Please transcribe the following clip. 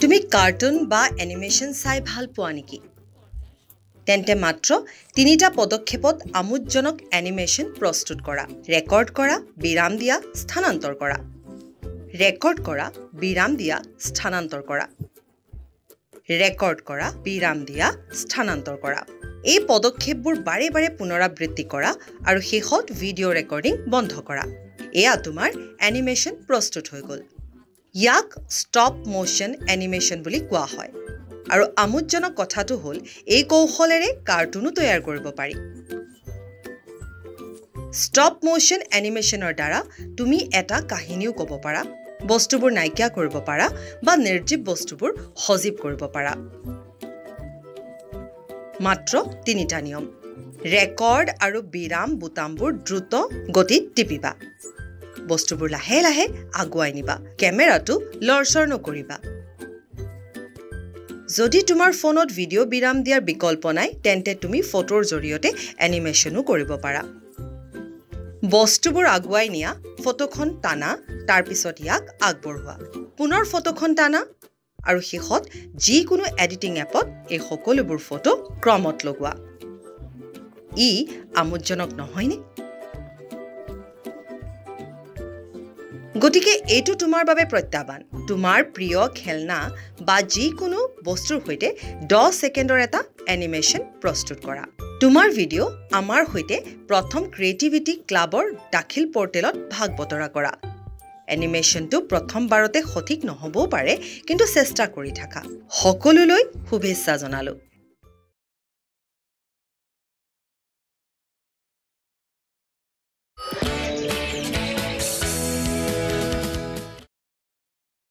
তুমি কাৰ্টুন বা এনিমেশ্যন চাই ভাল পোৱা নেকি? তেন্তে মাত্ৰ তিনিটা পদক্ষেপত আমোদজনক এনিমেশ্যন প্ৰস্তুত কৰা। ৰেকৰ্ড কৰা, বিৰাম দিয়া, স্থানান্তৰ কৰা। ৰেকৰ্ড কৰা, বিৰাম দিয়া, স্থানান্তৰ কৰা। ৰেকৰ্ড কৰা, বিৰাম দিয়া, স্থানান্তৰ কৰা। এই পদক্ষেপবোৰ বাৰে বাৰে পুনৰাবৃত্তি কৰা আৰু শেষত ভিডিঅ' ৰেকৰ্ডিং বন্ধ কৰা। এয়া তোমাৰ এনিমেশ্যন প্ৰস্তুত হৈ গ'ল। ইয়াক ষ্টপ মোশ্যন এনিমেশ্যন বুলি কোৱা হয়। আৰু আমোদজনক কথাটো হ'ল এই কৌশলেৰে কাৰ্টুনো তৈয়াৰ কৰিব পাৰি। ষ্টপ মোশ্যন এনিমেশ্যনৰ দ্বাৰা তুমি এটা কাহিনীও ক'ব পাৰা, বস্তুবোৰ নাইকিয়া কৰিব পাৰা বা নিৰ্জীৱ বস্তুবোৰ সজীৱ কৰিব পাৰা। মাত্ৰ তিনিটা নিয়ম। ৰেকৰ্ড আৰু বিৰাম বুটামবোৰ দ্ৰুত গতিত টিপিবা। বস্তুবোৰ লাহে লাহে আগুৱাই নিবা। কেমেৰাটো লৰচৰ নকৰিবা। যদি তোমাৰ ফোনত ভিডিঅ' বিৰাম দিয়াৰ বিকল্প নাই, তেন্তে তুমি ফটোৰ জৰিয়তে এনিমেশ্যনো কৰিব পাৰা। বস্তুবোৰ আগুৱাই নিয়া, ফটোখন টানা, তাৰপিছত ইয়াক আগবঢ়োৱা। পুনৰ ফটোখন টানা আৰু শেষত যিকোনো এডিটিং এপত এই সকলোবোৰ ফটো ক্ৰমত লগোৱা। ই আমোদজনক নহয়নে? গতিকে এইটো তোমাৰ বাবে প্ৰত্যাহ্বান। তোমাৰ প্ৰিয় খেলনা বা যিকোনো বস্তুৰ সৈতে 10 ছেকেণ্ডৰ এটা এনিমেশ্যন প্ৰস্তুত কৰা। তোমাৰ ভিডিঅ' আমাৰ সৈতে প্ৰথম ক্ৰিয়েটিভিটি ক্লাবৰ দাখিল পৰ্টেলত ভাগ বতৰা কৰা। এনিমেশ্যনটো প্ৰথমবাৰতে সঠিক নহ'বও পাৰে, কিন্তু চেষ্টা কৰি থাকা। সকলোলৈ শুভেচ্ছা জনালোঁ।